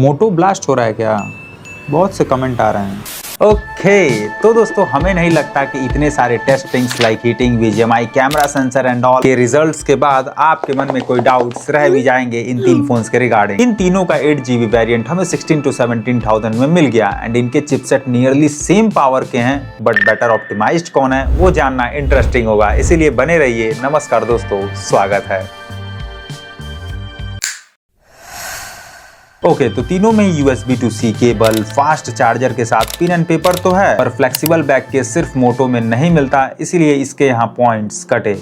मोटो blast हो रहा है क्या? बहुत से कमेंट आ रहे हैं। ओके तो दोस्तों, हमें नहीं लगता कि इतने सारे testings like heating, BGMI, camera sensor and all के रिजल्ट्स के बाद आपके मन में कोई डाउट्स रह भी जाएंगे इन तीन फोन्स के रिगार्डिंग। इन तीनों का 8GB वेरिएंट हमें 16 to 17,000 में मिल गया एंड इनके चिपसेट नियरली सेम पावर के हैं, बट बेटर ऑप्टिमाइज्ड कौन है वो जानना इंटरेस्टिंग होगा, इसीलिए बने रहिए। नमस्कार दोस्तों, स्वागत है। ओके तो तीनों में USB to C cable, fast charger के साथ पिन एंड पेपर तो है, पर फ्लेक्सिबल बैक के सिर्फ मोटो में नहीं मिलता, इसीलिए इसके यहाँ पॉइंट्स कटे।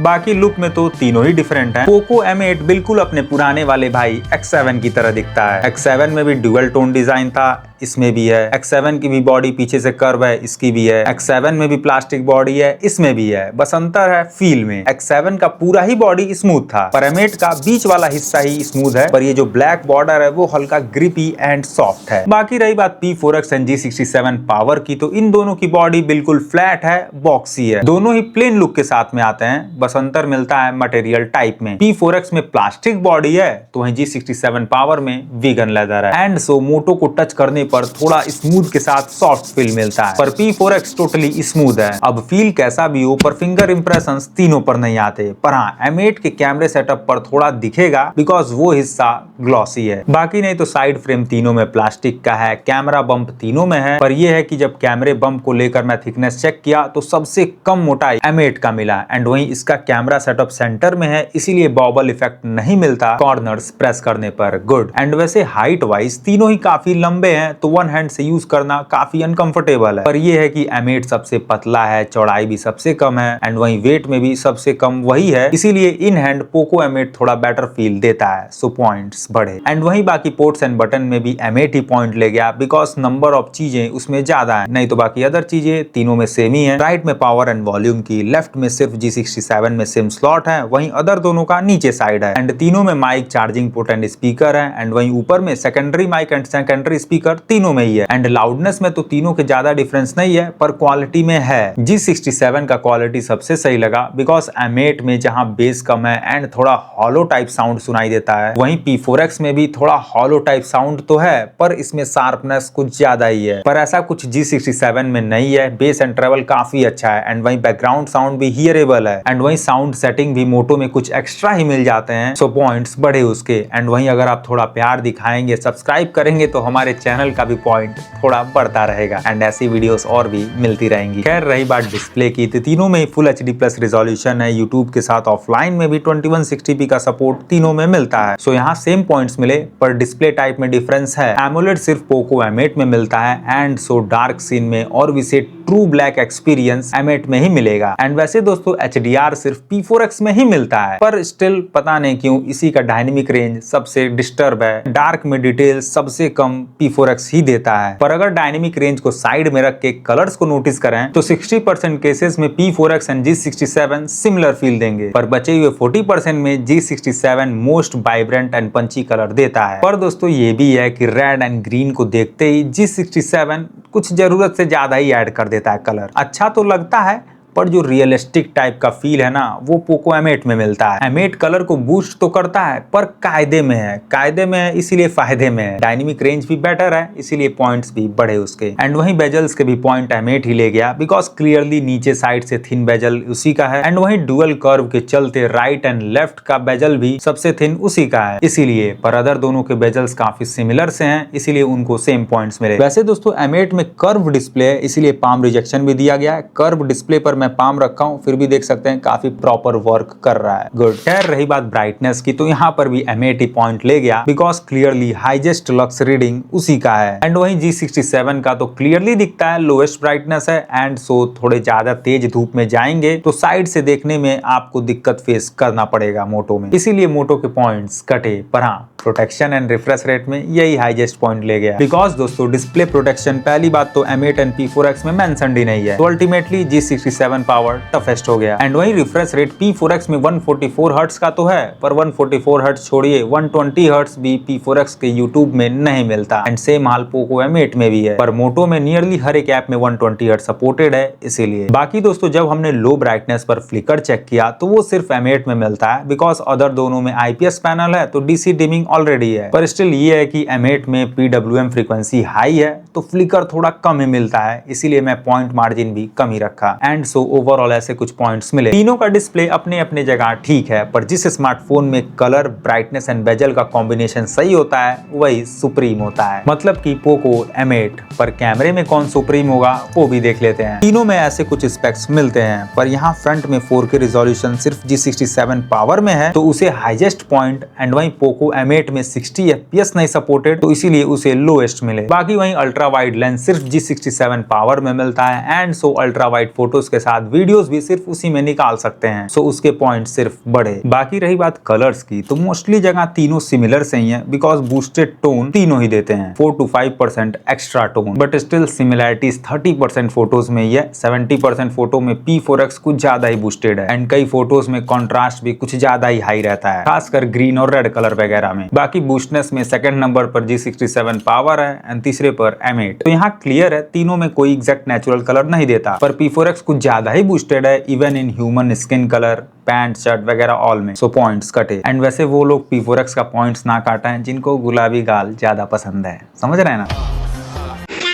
बाकी लुक में तो तीनों ही डिफरेंट हैं। पोको M8 बिल्कुल अपने पुराने वाले भाई X7 की तरह दिखता है। X7 में भी डुअल टोन डिजाइन था, इसमें भी है। X7 की भी बॉडी पीछे से कर्व है, इसकी भी है। X7 में भी प्लास्टिक बॉडी है, इसमें भी है, बस अंतर है फील में। X7 का पूरा ही बॉडी स्मूथ था, पर M8 का बीच वाला हिस्सा ही स्मूथ है, पर ये जो ब्लैक बॉर्डर है वो हल्का ग्रिपी एंड सॉफ्ट है। बाकी रही बात P4X एंड G67 पावर की, तो इन दोनों की बॉडी बिल्कुल फ्लैट है, बॉक्सी है। दोनों ही प्लेन लुक के साथ में आते हैं, बस अंतर मिलता है मटेरियल टाइप में। P4X में प्लास्टिक बॉडी है, तो वहीं G67 पावर में वीगन लेदर है। एंड सो मोटो को टच करने पर थोड़ा स्मूथ के साथ सॉफ्ट फील मिलता है, पर P4X टोटली स्मूथ है। अब फील कैसा भी हो, पर फिंगर इंप्रेशंस तीनों पर नहीं आते। पर हाँ, M8 के कैमरे सेटअप पर थोड़ा दिखेगा, बिकॉज वो हिस्सा ग्लॉसी है। बाकी नहीं तो साइड फ्रेम तीनों में प्लास्टिक का है, कैमरा बम्प तीनों में है, पर यह है कि जब कैमरे बम्प को लेकर मैं थिकनेस चेक किया तो सबसे कम मोटाई M8 का मिला। एंड वहीं इसका कैमरा सेटअप सेंटर में है, इसीलिए बॉबल इफेक्ट नहीं मिलता कॉर्नर्स प्रेस करने पर। गुड। एंड वैसे हाइट वाइज तीनों ही काफी लंबे हैं, तो वन हैंड से यूज करना काफी अनकंफर्टेबल है। पर यह है कि M8 सबसे पतला है, चौड़ाई भी सबसे कम है, एंड वहीं वेट में भी सबसे कम वही है, इसीलिए इन हैंड पोको M8 थोड़ा बेटर फील देता है, सो पॉइंट्स बढ़े। एंड वहीं बाकी पोर्ट्स एंड बटन में भी M8 ही पॉइंट ले गया, बिकॉज नंबर ऑफ चीजें उसमें ज्यादा है। नहीं तो बाकी अदर चीजें तीनों में सेम ही है। राइट में पावर एंड वॉल्यूम की, लेफ्ट में सिर्फ G67 में सिम स्लॉट है, वहीं अदर दोनों का नीचे साइड है। एंड तीनों में mic, charging port and speaker है, एंड वहीं ऊपर में secondary mic and secondary speaker तीनों में ही है। एंड लाउडनेस में तो तीनों के ज्यादा डिफरेंस नहीं है, पर क्वालिटी में है। G67 का क्वालिटी सबसे सही लगा, बिकॉज M8 में जहां बेस कम है एंड थोड़ा हॉलो टाइप साउंड सुनाई देता है, वहीं P4X में भी थोड़ा हॉलो टाइप साउंड तो है, पर इसमें शार्पनेस कुछ ज्यादा ही है। पर ऐसा कुछ G67 में नहीं है। बेस एंड ट्रेवल काफी अच्छा है, एंड वहीं बैकग्राउंड साउंड भी हियरेबल है, एंड वहीं साउंड सेटिंग भी मोटो में कुछ एक्स्ट्रा ही मिल जाते हैं, सो पॉइंट्स बढ़े उसके। एंड वहीं अगर आप थोड़ा प्यार दिखाएंगे, सब्सक्राइब करेंगे, तो हमारे चैनल का भी पॉइंट थोड़ा बढ़ता रहेगा, एंड ऐसी वीडियोस और भी मिलती रहेंगी। खैर रही बात डिस्प्ले की, तो तीनों में फुल HD प्लस रिजोल्यूशन है, यूट्यूब के साथ ऑफलाइन में भी 2160p का सपोर्ट तीनों में मिलता है। सो यहाँ सेम पॉइंट्स मिले, पर डिस्प्ले टाइप में डिफरेंस है। एमोलेड सिर्फ पोको M8 में मिलता है, एंड सो डार्क सीन में और vice true black experience M8 में ही मिलेगा। एंड वैसे दोस्तों HDR सिर्फ P4X में ही मिलता है, पर स्टिल पता नहीं क्यों इसी का डायनेमिक रेंज सबसे डिस्टर्ब है। डार्क में डिटेल सबसे कम P4X ही देता है। पर अगर डायनेमिक रेंज को साइड में रख के कलर्स को नोटिस करें, तो 60% केसेस में P4X and G67 similar feel देंगे, पर बचे हुए 40% में G67 most vibrant and punchy colour देता है। पर दोस्तों ये भी है कि रेड एंड ग्रीन को देखते ही G67 कुछ जरूरत से ज्यादा ही ऐड कर देता है कलर। अच्छा तो लगता है, पर जो रियलिस्टिक टाइप का फील है ना, वो पोको M8 में मिलता है। M8 कलर को बूस्ट तो करता है, पर कायदे में है, कायदे में है इसीलिए फायदे में है। डायनेमिक रेंज भी बेटर है, इसीलिए पॉइंट्स भी बढ़े उसके। एंड वहीं बेजल्स के भी पॉइंट M8 ही ले गया, बिकॉज क्लियरली नीचे साइड से थिन बेजल उसी का है, एंड वहीं डुअल कर्व के चलते राइट एंड लेफ्ट का बेजल भी सबसे थिन उसी का है, इसीलिए। पर अदर दोनों के बेजल्स काफी सिमिलर से हैं, इसीलिए उनको सेम पॉइंट्स मिले। वैसे दोस्तों M8 में कर्व डिस्प्ले है, इसीलिए पाम रिजेक्शन भी दिया गया है। कर्व डिस्प्ले पर मैं पाम रखा हूं, फिर भी देख सकते हैं काफी प्रॉपर वर्क कर रहा है। गुड। खैर रही बात ब्राइटनेस की, तो यहाँ पर भी M8 पॉइंट ले गया, because clearly highest lux reading उसी का है। एंड वहीं G67 का तो क्लियरली दिखता है लोएस्ट ब्राइटनेस है, एंड सो थोड़े ज्यादा तेज धूप में जाएंगे तो साइड से देखने में आपको दिक्कत फेस करना पड़ेगा मोटो में, इसीलिए मोटो के पॉइंट्स कटे। पर हाँ, प्रोटेक्शन एंड रिफ्रेश रेट में यही हाईएस्ट पॉइंट ले गया। बिकॉज दोस्तों डिस्प्ले प्रोटेक्शन पहली बात तो M8 एंड P4X में मेंशन्ड ही नहीं है, तो अल्टीमेटली G67 पावर टफेस्ट हो गया। एंड वही रिफ्रेश रेट P4X में 144 हर्ट्ज का तो है, पर 144 हर्ट्ज छोड़िए 120 हर्ट्ज भी P4X के YouTube में नहीं मिलता। And same hall Poco M8 में भी है, पर मोटो में नियरली हर एक ऐप में 120 हर्ट्ज सपोर्टेड है इसीलिए। बाकी दोस्तों जब हमने लो ब्राइटनेस पर फ्लिकर चेक किया तो वो सिर्फ M8 में मिलता है, बिकॉज अदर दोनों में IPS पैनल है तो DC डिमिंग ऑलरेडी है। पर स्टिल ये है कि M8 में PWM फ्रीक्वेंसी हाई है तो फ्लिकर थोड़ा कम ही मिलता है, इसीलिए मैं पॉइंट मार्जिन भी कम ही रखा। एंड सो ओवरऑल ऐसे कुछ पॉइंट्स मिले। तीनों का डिस्प्ले अपने अपने जगह ठीक है, पर जिस स्मार्टफोन में कलर, ब्राइटनेस एंड बेजल का कॉम्बिनेशन सही होता है वही सुप्रीम होता है। मतलब कि पोको M8, पर कैमरे में कौन सुप्रीम होगा वो भी देख लेते हैं। तीनों में ऐसे कुछ स्पेक्स मिलते हैं, पर यहाँ फ्रंट में 4K रिजोल्यूशन सिर्फ G67 पावर में है तो उसे हाईएस्ट पॉइंट, एंड वहीं पोको M8 में 60 FPS नहीं सपोर्टेड तो इसीलिए उसे लोएस्ट मिले। बाकी वहीं अल्ट्रा वाइड लेंस सिर्फ G67 पावर में मिलता है, and so ultra wide photos के साथ वीडियोस भी सिर्फ उसी में निकाल सकते हैं, सो उसके पॉइंट सिर्फ बढ़े। बाकी रही बात कलर्स की तो मोस्टली जगह तीनों सिमिलर से ही है, बिकॉज बूस्टेड टोन तीनों ही देते हैं, 4 to 5% extra tone, but still similarities 30% photos में ही है, 70% फोटो में P4X कुछ ज्यादा ही बूस्टेड है, एंड कई फोटोज में कॉन्ट्रास्ट भी कुछ ज्यादा ही हाई रहता है, खासकर ग्रीन और रेड कलर वगैरह में। बाकी बूस्टनेस में सेकंड नंबर पर G67 पावर है एंड तीसरे पर M8। तो यहाँ क्लियर है तीनों में कोई एग्जैक्ट नेचुरल कलर नहीं देता, पर P4X कुछ ज्यादा ही बूस्टेड है even in human skin colour, pant, shirt वगैरह ऑल में, सो पॉइंट्स कटे। एंड वैसे वो लोग P4X का पॉइंट्स ना काटा है जिनको गुलाबी गाल ज्यादा पसंद है, समझ रहे हैं ना।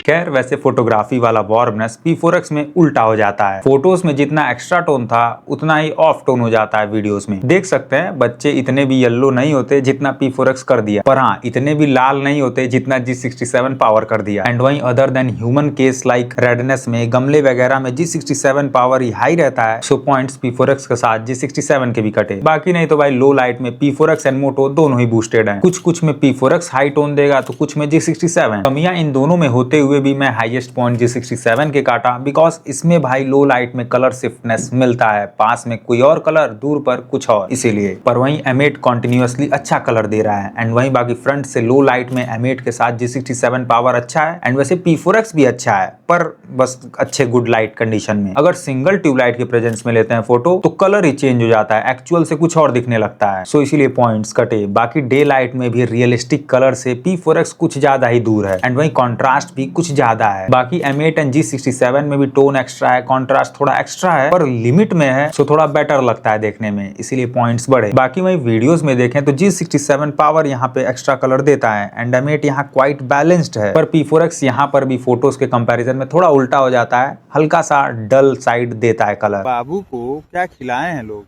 खैर वैसे फोटोग्राफी वाला वार्मनेस P4X में उल्टा हो जाता है, फोटोज में जितना एक्स्ट्रा टोन था उतना ही ऑफ टोन हो जाता है वीडियोस में। देख सकते हैं बच्चे इतने भी येलो नहीं होते जितना P4X कर दिया, पर हाँ इतने भी लाल नहीं होते जितना G67 पावर कर दिया। एंड वहीं other than human case like redness में, गमले वगैरह में G67 पावर ही हाई रहता है, सो पॉइंट्स P4X के साथ G67 के भी कटे। बाकी नहीं तो भाई लो लाइट में P4X एंड मोटो दोनों ही बूस्टेड है, कुछ में P4X हाई टोन देगा तो कुछ में G67। कमियां इन दोनों में होते हुए भी मैं हाईएस्ट पॉइंट G67 के काटा, बिकॉज इसमें भाई लो लाइट में कलर शिफ्टनेस मिलता है, पास में कोई और कलर, दूर पर कुछ और, इसीलिए। पर वहीं M8 कॉन्टिन्यूअसली अच्छा कलर दे रहा है, एंड वहीं बाकी फ्रंट से लो लाइट में M8 के साथ G67 पावर अच्छा है, एंड वैसे P4X भी अच्छा है, पर बस अच्छे गुड लाइट कंडीशन में। अगर सिंगल ट्यूबलाइट के प्रेजेंस में लेते हैं फोटो तो कलर ही चेंज हो जाता है, एक्चुअल से कुछ और दिखने लगता है, सो इसीलिए पॉइंट्स कटे। बाकी डे लाइट में भी रियलिस्टिक कलर से P4X कुछ ज्यादा ही दूर है, एंड वहीं कॉन्ट्रास्ट भी कुछ ज्यादा है। बाकी M8 एंड G67 में भी टोन एक्स्ट्रा है, कॉन्ट्रास्ट थोड़ा एक्स्ट्रा है, पर लिमिट में है, सो थोड़ा बेटर लगता है देखने में, इसीलिए पॉइंट्स बढ़े। बाकी वही वीडियोस में देखें तो G67 पावर यहाँ पे एक्स्ट्रा कलर देता है, एंड M8 यहाँ क्वाइट बैलेंस्ड है, पर P4X यहाँ पर भी फोटोज के कंपैरिजन में थोड़ा उल्टा हो जाता है, हल्का सा डल साइड देता है कलर। बाबू को क्या खिलाए हैं लोग?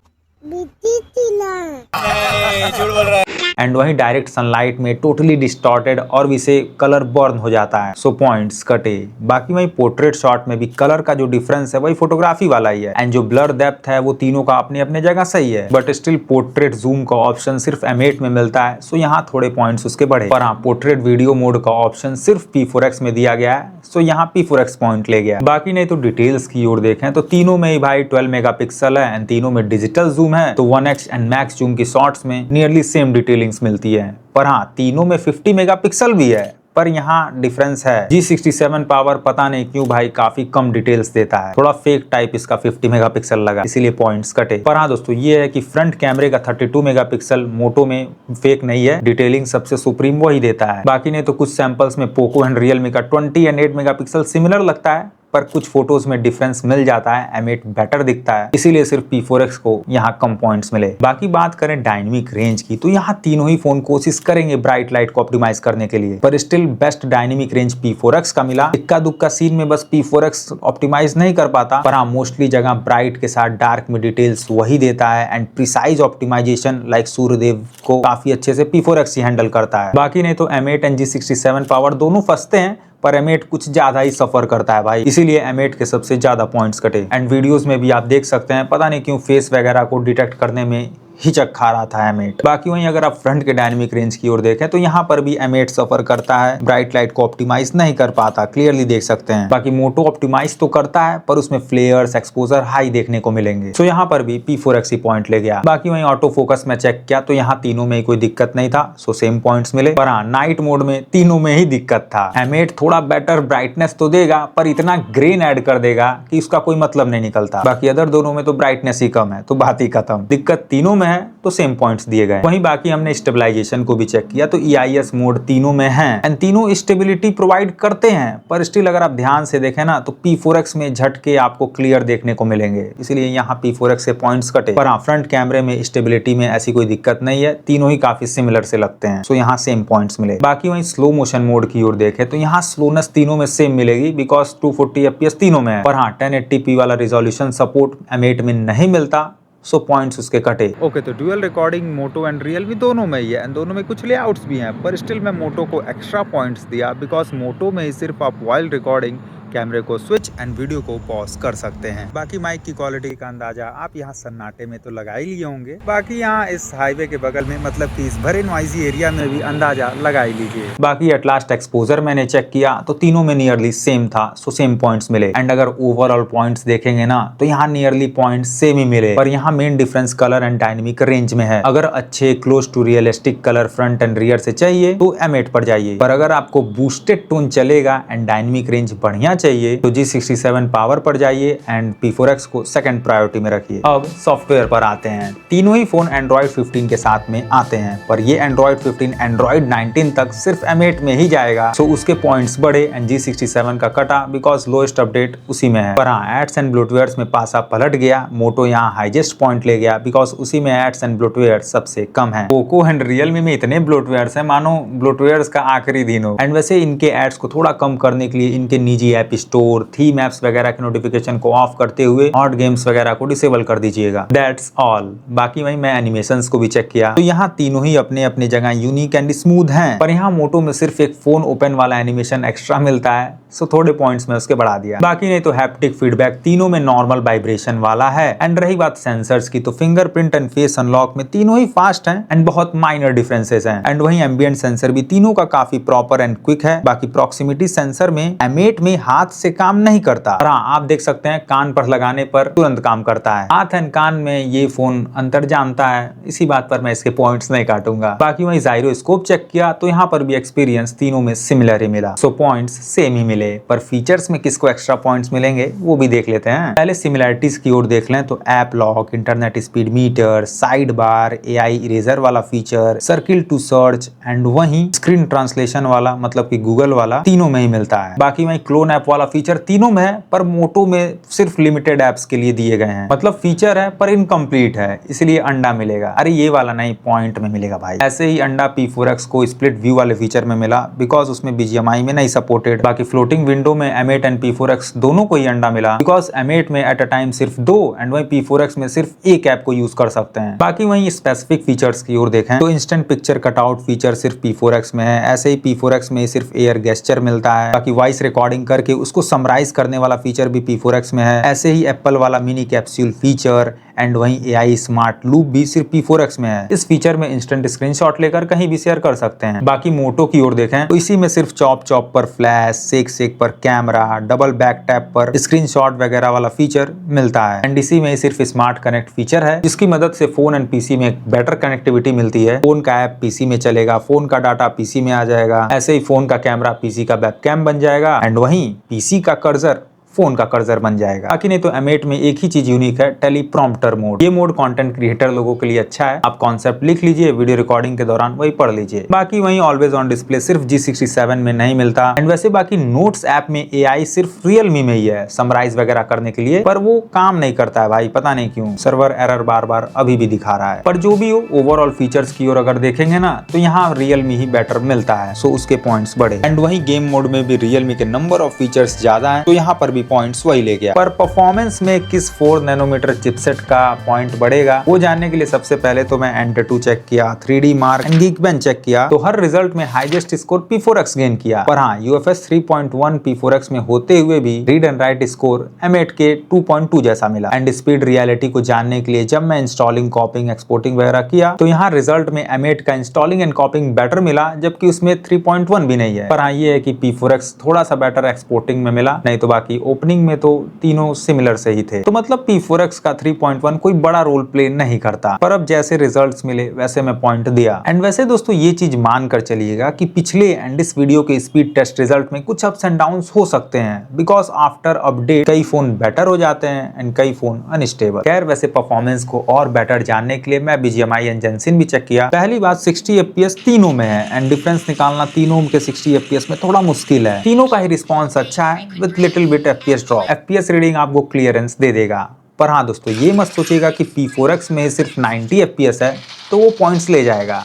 एंड वहीं डायरेक्ट सनलाइट में टोटली डिस्टॉर्टेड और भी से कलर बर्न हो जाता है, सो पॉइंट्स कटे। बाकी वहीं पोर्ट्रेट शॉट में भी कलर का जो डिफरेंस है वही फोटोग्राफी वाला ही है, एंड जो ब्लर डेप्थ है वो तीनों का अपने अपने जगह सही है, बट स्टिल पोर्ट्रेट जूम का ऑप्शन सिर्फ M8 में मिलता है, सो यहाँ थोड़े पॉइंट्स उसके बढ़े। पर हाँ पोर्ट्रेट वीडियो मोड का ऑप्शन सिर्फ P4X में दिया गया है, सो यहाँ P4X पॉइंट ले गया। बाकी नहीं तो डिटेल्स की ओर देखें तो तीनों में ही भाई 12 मेगापिक्सल है, एंड तीनों में डिजिटल जूम है, तो 1x एंड मैक्स जूम की शॉट्स में नियरली सेम डिटेलिंग्स मिलती है। पर हाँ तीनों में 50 मेगापिक्सल भी है, पर यहाँ डिफरेंस है। G67 पावर पता नहीं क्यों भाई काफी कम डिटेल्स देता है, थोड़ा फेक टाइप इसका 50 मेगापिक्सल लगा, इसीलिए पॉइंट्स कटे। पर हाँ दोस्तों ये है कि फ्रंट कैमरे का 32 मेगापिक्सल मोटो में फेक नहीं है, डिटेलिंग सबसे सुप्रीम वही देता है। बाकी नहीं तो कुछ सैंपल्स में पोको एंड रियलमी का 20 एंड 8 मेगापिक्सल सिमिलर लगता है, पर कुछ फोटोज में डिफरेंस मिल जाता है, M8 बेटर दिखता है, इसीलिए सिर्फ P4X को यहाँ कम पॉइंट्स मिले। बाकी बात करें डायनेमिक रेंज की तो यहाँ तीनों ही फोन कोशिश करेंगे ब्राइट लाइट को ऑप्टिमाइज करने के लिए, पर still best dynamic range P4X का मिला। इक्का दुक्का सीन में बस P4X ऑप्टिमाइज नहीं कर पाता, पर हाँ मोस्टली जगह ब्राइट के साथ डार्क में डिटेल्स वही देता है, and precise optimisation like Suryadev को काफी अच्छे से P4X ही हैंडल करता है। बाकी नहीं तो M8 एंड G67 पावर दोनों फंसते हैं, पर M8 कुछ ज्यादा ही सफर करता है भाई, इसीलिए M8 के सबसे ज्यादा पॉइंट्स कटे। एंड वीडियोस में भी आप देख सकते हैं पता नहीं क्यों फेस वगैरह को डिटेक्ट करने में हिचक खा रहा था M8। बाकी वहीं अगर आप फ्रंट के डायनेमिक रेंज की ओर देखें तो यहाँ पर भी M8 सफर करता है, ब्राइट लाइट को ऑप्टिमाइज नहीं कर पाता, क्लियरली देख सकते हैं। बाकी मोटो ऑप्टिमाइज तो करता है पर उसमें फ्लेयर्स एक्सपोजर हाई देखने को मिलेंगे। सो यहाँ पर भी P4X ही पॉइंट ले गया। बाकी वहीं ऑटो फोकस में चेक किया तो यहाँ तीनों में कोई दिक्कत नहीं था, सो सेम पॉइंट्स मिले। पर हाँ, नाइट मोड में तीनों में ही दिक्कत था। M8 थोड़ा बेटर ब्राइटनेस तो देगा पर इतना ग्रेन ऐड कर देगा कि उसका कोई मतलब नहीं निकलता। बाकी अदर दोनों में तो ब्राइटनेस ही कम है, तो बात ही खत्म। दिक्कत तीनों में है तो सेम पॉइंट्स दिए गए। वहीं बाकी हमने स्टेबलाइजेशन को भी चेक किया तो EIS मोड तीनों में है एंड तीनों स्टेबिलिटी प्रोवाइड करते हैं, पर स्टिल अगर आप ध्यान से देखें ना तो P4X में झटके आपको क्लियर देखने को मिलेंगे, इसलिए यहाँ P4X से पॉइंट्स कटे। पर हाँ, फ्रंट कैमरे में स्टेबिलिटी में ऐसी कोई दिक्कत नहीं है, तीनों ही काफी सिमिलर से लगते हैं, सो यहाँ सेम पॉइंट्स मिले। बाकी वहीं स्लो मोशन मोड की ओर देखें तो यहाँ स्लोनेस तीनों में सेम मिलेगी बिकॉज 240 FPS तीनों में है। पर हाँ, 1080p वाला रिजोल्यूशन सपोर्ट M8 में नहीं मिलता, सो पॉइंट्स उसके कटे। ओके, तो dual recording Moto and Realme दोनों में ही है एंड दोनों में कुछ लेआउट्स भी हैं, पर स्टिल मैं मोटो को एक्स्ट्रा पॉइंट्स दिया बिकॉज मोटो में ही सिर्फ आप वाइल्ड रिकॉर्डिंग, कैमरे को स्विच एंड वीडियो को पॉज कर सकते हैं। बाकी माइक की क्वालिटी का अंदाजा आप यहाँ सन्नाटे में तो लगा ही लिए होंगे। बाकी यहाँ इस हाईवे के बगल में मतलब कि इस भरे नॉइजी एरिया में भी अंदाजा लगा ही लीजिए। बाकी एट लास्ट एक्सपोजर मैंने चेक किया तो तीनों में नियरली सेम था, सो सेम पॉइंट्स मिले। एंड अगर ओवरऑल पॉइंट्स देखेंगे ना तो यहाँ नियरली पॉइंट्स सेम ही मिले, पर यहाँ main difference colour and dynamic range में है। अगर अच्छे close to realistic colour front and rear से चाहिए तो M8 पर जाइए, पर अगर आपको बूस्टेड टोन चलेगा एंड डायनेमिक रेंज बढ़िया चाहिए तो G67 पावर पर जाइए एंड P4X को सेकंड प्रायोरिटी में रखिए। अब सॉफ्टवेयर पर आते हैं। तीनों ही फोन Android 15 के साथ में आते हैं, पर ये Android 15 Android 19 तक सिर्फ M8 में ही जाएगा, सो उसके पॉइंट्स बढ़े एंड G67 का कटा बिकॉज लोएस्ट अपडेट उसी में है। पर हाँ, एड्स एंड ब्लोटवेयर में पासा पलट गया। मोटो यहाँ हाईएस्ट पॉइंट ले गया बिकॉज उसी में एड्स एंड ब्लोटवेयर सबसे कम है। पोको एंड रियलमी में इतने ब्लोटवेयर है मानो ब्लोटवेयर का आखिरी दिन हो। एंड वैसे इनके एड्स को थोड़ा कम करने के लिए इनके निजी ऐप स्टोर, थीम एप्स वगैरह के नोटिफिकेशन को ऑफ करते हुए हॉट गेम्स वगैरह को डिसेबल कर दीजिएगा। That's all. बाकी वहीं मैं एनिमेशंस को भी चेक किया तो यहाँ तीनों ही अपने अपने जगह यूनिक एंड स्मूथ हैं, पर यहाँ मोटो में सिर्फ एक फोन ओपन वाला एनिमेशन एक्स्ट्रा मिलता है, सो थोड़े पॉइंट्स में उसके बढ़ा दिया। बाकी नहीं तो हैप्टिक फीडबैक तीनों में नॉर्मल वाइब्रेशन वाला है। एंड रही बात सेंसर्स की तो फिंगरप्रिंट एंड फेस अनलॉक में तीनों ही फास्ट हैं एंड बहुत माइनर डिफरेंसेस हैं। एंड वहीं एम्बिएंट सेंसर भी तीनों का काफी प्रॉपर एंड क्विक है। बाकी प्रॉक्सिमिटी सेंसर में M8 में हाथ से काम नहीं करता, और हाँ, आप देख सकते हैं कान पर लगाने पर तुरंत काम करता है। हाथ एंड कान में ये फोन अंतर जानता है, इसी बात पर मैं इसके पॉइंट्स नहीं काटूंगा। बाकी वहीं जायरोस्कोप चेक किया तो यहाँ पर भी एक्सपीरियंस तीनों में सिमिलर ही मिला, सो पॉइंट्स सेम ही मिले। पर फीचर्स में किसको एक्स्ट्रा पॉइंट्स मिलेंगे वो भी देख लेते हैं। पहले सिमिलरिटीज की ओर देख लें तो app lock, internet speed meter, side bar, AI eraser वाला feature, circle to search and वहीं स्क्रीन ट्रांसलेशन वाला मतलब कि गूगल वाला तीनों में ही मिलता है। बाकी वहीं क्लोन ऐप वाला फीचर तीनों में है, पर मोटो में सिर्फ लिमिटेड एप्स के लिए दिए गए हैं। मतलब फीचर है पर इनकम्प्लीट है, इसलिए अंडा मिलेगा। अरे ये वाला नहीं, पॉइंट में मिलेगा भाई। ऐसे ही अंडा P4X को स्प्लिट व्यू वाले फीचर में मिला बिकॉज उसमें BGMI में नहीं सपोर्टेड। बाकी फ्लोटिंग विंडो में M8 एंड P4X दोनों को ही अंडा मिला बिकॉज M8 में एट अ टाइम सिर्फ 2 एंड वहीं P4X में सिर्फ एक ऐप को यूज कर सकते हैं। बाकी वहीं स्पेसिफिक फीचर्स की ओर देखें तो इंस्टेंट पिक्चर कटआउट फीचर सिर्फ P4X में है। ऐसे ही P4X में सिर्फ एयर गेस्चर मिलता है। बाकी वॉइस रिकॉर्डिंग करके उसको समराइज करने वाला फीचर भी P4X में है। ऐसे ही एप्पल वाला मिनी कैप्सूल फीचर एंड वहीं AI स्मार्ट लूप भी सिर्फ P4X में है। इस फीचर में इंस्टेंट स्क्रीनशॉट लेकर कहीं भी शेयर कर सकते हैं। बाकी मोटो की ओर देखें तो इसी में सिर्फ चॉप चॉप पर फ्लैश, सेक पर कैमरा, डबल बैक टैप पर स्क्रीनशॉट वगैरह वाला फीचर मिलता है। एंड इसी में सिर्फ स्मार्ट कनेक्ट फीचर है जिसकी मदद से फोन एंड PC में बेटर कनेक्टिविटी मिलती है। फोन का ऐप PC में चलेगा, फोन का डाटा PC में आ जाएगा। ऐसे ही फोन का कैमरा PC का वेबकैम बन जाएगा एंड वहीं PC का कर्सर फोन का कर्सर बन जाएगा। बाकी नहीं तो M8 में एक ही चीज यूनिक है, टेलीप्रॉम्प्टर मोड। ये मोड कंटेंट क्रिएटर लोगों के लिए अच्छा है। आप कॉन्सेप्ट लिख लीजिए, वीडियो रिकॉर्डिंग के दौरान वही पढ़ लीजिए। बाकी वहीं ऑलवेज ऑन डिस्प्ले सिर्फ G67 में नहीं मिलता। एंड वैसे बाकी नोट्स ऐप में AI सिर्फ रियलमी में ही है समराइज वगैरह करने के लिए, पर वो काम नहीं करता है भाई, पता नहीं क्यों। सर्वर एरर बार बार अभी भी दिखा रहा है। पर जो भी हो, ओवरऑल फीचर्स की ओर अगर देखेंगे ना तो यहाँ रियलमी ही बेटर मिलता है, सो उसके पॉइंट्स बढ़े। एंड वहीं गेम मोड में भी रियलमी के नंबर ऑफ फीचर्स ज्यादा है, तो यहाँ पर भी पॉइंट्स वही ले गया। पर परफॉर्मेंस में किस 4 नैनोमीटर चिपसेट का पॉइंट बढ़ेगा वो जानने के लिए सबसे पहले तो मैं Antutu चेक किया, 3D Mark and Geekbench check किया, तो हर रिजल्ट में हाईएस्ट स्कोर P4X गेन किया। पर हाँ, UFS 3.1 P4X में होते हुए भी read and right score M8 के 2.2 जैसा मिला। एंड स्पीड रियलिटी को जानने के लिए जब मैं इंस्टॉलिंग, कॉपिंग, एक्सपोर्टिंग वगैरह किया तो यहाँ रिजल्ट में M8 का इंस्टॉलिंग एंड कॉपिंग बेटर मिला, जबकि उसमें 3.1 भी नहीं है। पर हाँ, ये है कि P4X थोड़ा सा बेटर एक्सपोर्टिंग में मिला, नहीं तो बाकी ओपनिंग में तो तीनों सिमिलर से ही थे। तो मतलब P4X का 3.1 कोई बड़ा रोल प्ले नहीं करता। पर अब जैसे रिजल्ट्स मिले वैसे मैं पॉइंट दिया। एंड वैसे दोस्तों ये चीज मान कर चलिएगा कि पिछले एंड इस वीडियो के स्पीड टेस्ट रिजल्ट में कुछ अप्स एंड डाउन्स हो सकते हैं, बिकॉज आफ्टर अपडेट कई फोन बेटर हो जाते हैं एंड कई फोन अनस्टेबल। खैर, वैसे परफॉर्मेंस को और बेटर जानने के लिए मैं BGMI एंड Jensen भी चेक किया। पहली बात, 60 FPS तीनों में है एंड डिफरेंस निकालना तीनों के 60 FPS में थोड़ा मुश्किल है। तीनों का ही रिस्पॉन्स अच्छा है with little bit FPS drop. FPS reading आपको क्लियरेंस दे देगा। पर हाँ दोस्तों, ये मत सोचिएगा कि P4X में सिर्फ 90 FPS है तो वो पॉइंट्स ले जाएगा,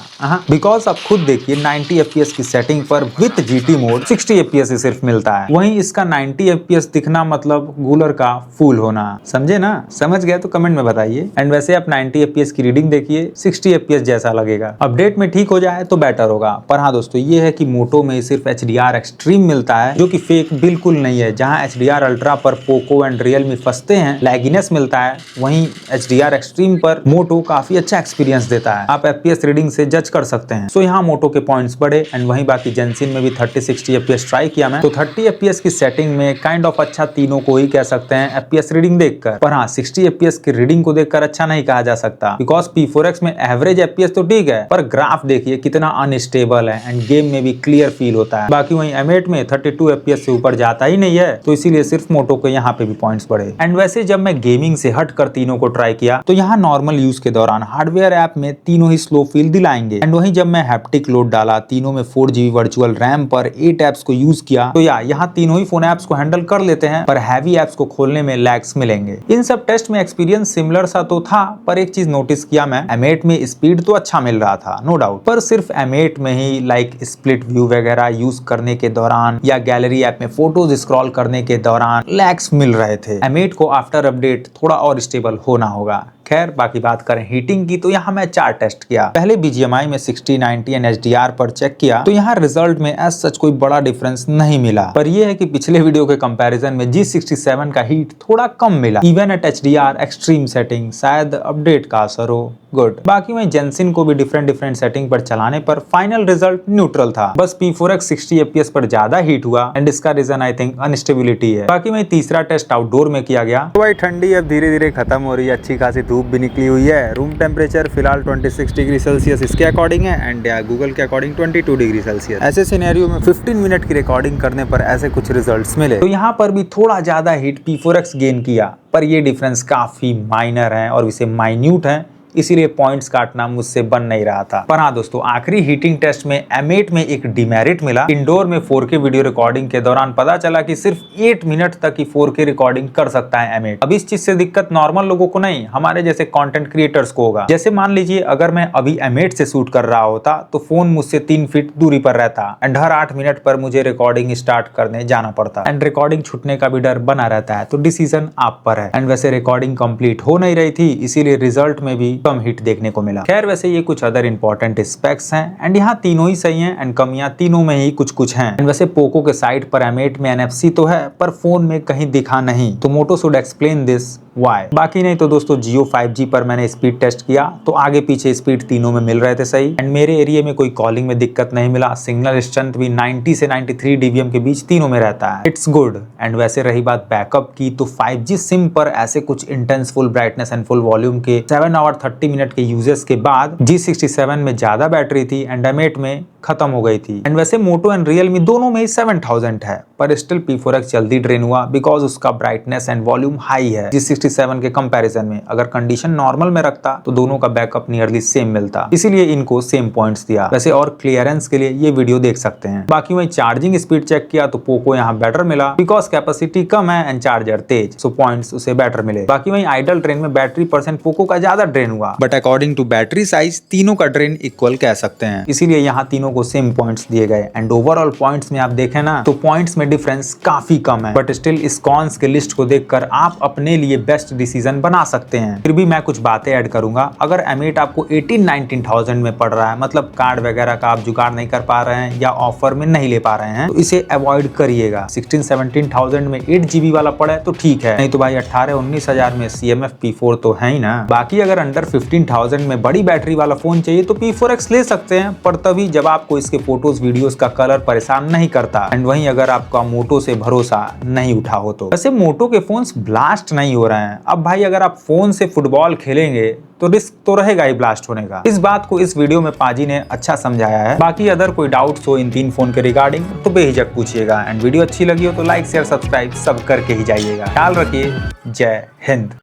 बिकॉज आप खुद देखिए 90 FPS की सेटिंग पर विथ GT मोड 60 FPS ही सिर्फ मिलता है। वहीं इसका 90 FPS दिखना मतलब गूलर का फूल होना। समझे ना? समझ गए तो कमेंट में बताइए। एंड वैसे आप 90 FPS की रीडिंग देखिए, 60 FPS जैसा लगेगा। अपडेट में ठीक हो जाए तो बेटर होगा। पर हाँ दोस्तों, ये है कि मोटो में सिर्फ HDR एक्सट्रीम मिलता है, जो कि फेक बिल्कुल नहीं है। जहाँ HDR अल्ट्रा पर पोको एंड रियलमी फंसते हैं, लैगिनेस मिलता है, वहीं HDR एक्सट्रीम पर मोटो काफी अच्छा एक्सपीरियंस देता है। आप FPS रीडिंग से जज कर सकते हैं। सो यहाँ मोटो के पॉइंट्स बढ़े। एंड वहीं बाकी जेंसिन में भी 30-60 FPS ट्राई किया मैं, तो 30 FPS की सेटिंग में काइंड ऑफ अच्छा तीनों को ही कह सकते हैं FPS रीडिंग देखकर। पर हाँ, 60 FPS की रीडिंग को देखकर अच्छा नहीं कहा जा सकता, बिकॉज P4X में एवरेज FPS तो ठीक है, पर ग्राफ देखिए कितना अनस्टेबल है एंड गेम में भी क्लियर फील होता है। बाकी वहीं M8 में 32 FPS से ऊपर जाता ही नहीं है, तो इसीलिए सिर्फ मोटो के यहाँ पे भी पॉइंट्स बढ़े। एंड वैसे जब मैं गेमिंग से हट कर तीनों को ट्राई किया तो यहाँ नॉर्मल यूज के दौरान हार्डवेयर ऐप में तीनों ही स्लो फील दिलाएंगे। एंड वहीं जब मैं हैप्टिक लोड डाला, तीनों में 4GB वर्चुअल रैम पर 8 एप्स को यूज किया, तो यहाँ तीनों ही फोन एप्स को हैंडल कर लेते हैं, पर हैवी एप्स को खोलने में लैग्स मिलेंगे। इन सब टेस्ट में एक्सपीरियंस सिमिलर सा तो था, पर एक चीज नोटिस किया मैं, M8 में स्पीड तो अच्छा मिल रहा था नो डाउट, पर सिर्फ M8 में ही लाइक स्प्लिट व्यू वगैरह यूज करने के दौरान या गैलरी ऐप में फोटोज स्क्रॉल करने के दौरान लैग्स मिल रहे थे। M8 को आफ्टर अपडेट थोड़ा और स्टेबल होना होगा। खैर, बाकी बात करें हीटिंग की, तो यहाँ मैं 4 टेस्ट किया। पहले BGMI में 60, 90 एंड HDR पर चेक किया, तो यहाँ रिजल्ट में एज सच कोई बड़ा डिफरेंस नहीं मिला। पर यह है कि पिछले वीडियो के कंपैरिजन में G67 का हीट थोड़ा कम मिला, even at HDR extreme setting. शायद अपडेट का असर हो। गुड। बाकी वहीं जेंसिन को भी डिफरेंट सेटिंग पर चलाने पर फाइनल रिजल्ट न्यूट्रल था। बस P4X 60 FPS पर ज्यादा हीट हुआ एंड इसका रीजन आई थिंक अनस्टेबिलिटी है। बाकी वहीं तीसरा टेस्ट आउटडोर में किया गया। तो भाई ठंडी अब धीरे धीरे खत्म हो रही है, अच्छी खासी धूप भी निकली हुई है। रूम टेम्परेचर फिलहाल 26 डिग्री सेल्सियस इसके अकॉर्डिंग है एंड गूगल के अकॉर्डिंग 22 डिग्री सेल्सियस। ऐसे सिनेरियो में 15 मिनट की रिकॉर्डिंग करने पर ऐसे कुछ रिजल्ट्स मिले। तो यहाँ पर भी थोड़ा ज्यादा हीट P4X गेन किया, पर ये डिफरेंस काफी माइनर है और इसे माइन्यूट है, इसीलिए पॉइंट्स काटना मुझसे बन नहीं रहा था। पर हाँ दोस्तों, आखिरी हीटिंग टेस्ट में M8 में एक डिमेरिट मिला। इंडोर में 4K वीडियो रिकॉर्डिंग के दौरान पता चला कि सिर्फ 8 मिनट तक ही 4K रिकॉर्डिंग कर सकता है M8। अब इस चीज से दिक्कत नॉर्मल लोगों को नहीं, हमारे जैसे कंटेंट क्रिएटर्स को होगा। जैसे मान लीजिए अगर मैं अभी M8 से शूट कर रहा होता तो फोन मुझसे 3 फीट दूरी पर रहता एंड हर 8 मिनट पर मुझे रिकॉर्डिंग स्टार्ट करने जाना पड़ता एंड रिकॉर्डिंग छूटने का भी डर बना रहता है। तो डिसीजन आप पर है। एंड वैसे रिकॉर्डिंग कंप्लीट हो नहीं रही थी, इसीलिए रिजल्ट में भी कम हिट देखने को मिला। खैर, वैसे ये कुछ अदर इंपॉर्टेंट स्पेक्स हैं एंड यहाँ तीनों ही सही हैं एंड कमियां तीनों में ही कुछ कुछ हैं। एंड वैसे पोको के साइड पर M8 में NFC तो है, पर फोन में कहीं दिखा नहीं, तो मोटो शुड एक्सप्लेन दिस वाई। बाकी नहीं तो दोस्तों, Jio 5G पर मैंने स्पीड टेस्ट किया तो आगे पीछे स्पीड तीनों में मिल रहे थे सही एंड मेरे एरिया में कोई कॉलिंग में दिक्कत नहीं मिला। सिग्नल स्ट्रेंथ भी 90 से 93 dBm के बीच तीनों में रहता है, इट्स गुड। एंड वैसे रही बात बैकअप की, तो 5G सिम पर ऐसे कुछ intense full brightness and full volume के 7 आवर 30 मिनट के यूजेस के बाद G67 में ज्यादा बैटरी थी एंड M8 में खत्म हो गई थी। एंड वैसे मोटो एंड रियलमी दोनों में ही 7000 है, पर स्टिल P4X जल्दी ड्रेन हुआ बिकॉज उसका ब्राइटनेस एंड वॉल्यूम हाई है। G67 67 के कंपैरिजन में। अगर कंडीशन नॉर्मल में रखता तो दोनों का बैकअप नियरली सेम मिलता, इसीलिए इनको सेम पॉइंट्स दिया। वैसे और क्लियरेंस के लिए ये वीडियो देख सकते हैं। बाकी वही चार्जिंग स्पीड चेक किया तो पोको यहाँ बेटर मिला, बिकॉज कैपेसिटी कम है एंड चार्जर तेज, सो पॉइंट्स उसे बेटर मिले। बाकी वही आइडल ड्रेन में बैटरी परसेंट पोको का ज्यादा ड्रेन हुआ, but according to battery size तीनों का ड्रेन इक्वल कह सकते हैं, इसीलिए यहाँ तीनों को सेम पॉइंट्स दिए गए। एंड ओवरऑल पॉइंट्स में आप देखें ना तो पॉइंट्स में डिफरेंस काफी कम है, बट स्टिल इस कॉन्स के लिस्ट को देखकर आप अपने लिए बेस्ट डिसीजन बना सकते हैं। फिर भी मैं कुछ बातें ऐड करूंगा। अगर M8 आपको 18-19,000 में पड़ रहा है, मतलब कार्ड वगैरह का आप जुगाड़ नहीं कर पा रहे हैं या ऑफर में नहीं ले पा रहे हैं, तो इसे अवॉइड करिएगा। 16-17,000 में 8GB वाला पड़ा है तो ठीक है, नहीं तो भाई 18-19,000 में CMF P4 तो है ही ना। बाकी अगर अंडर 15,000 में बड़ी बैटरी वाला फोन चाहिए तो P4X ले सकते हैं, पर तभी जब आपको इसके फोटोज वीडियोस का कलर परेशान नहीं करता, एंड वहीं अगर आपका मोटो से भरोसा नहीं उठा हो तो। वैसे मोटो के फोन्स ब्लास्ट नहीं हो रहे हैं। अब भाई अगर आप फोन से फुटबॉल खेलेंगे तो रिस्क तो रहेगा ही ब्लास्ट होने का। इस बात को इस वीडियो में पाजी ने अच्छा समझाया है। बाकी अगर कोई डाउट्स हो इन 3 फोन के रिगार्डिंग तो बेहिचक पूछिएगा। एंड वीडियो अच्छी लगी हो तो लाइक शेयर सब्सक्राइब सब करके ही जाइएगा। ख्याल रखिए। जय हिंद।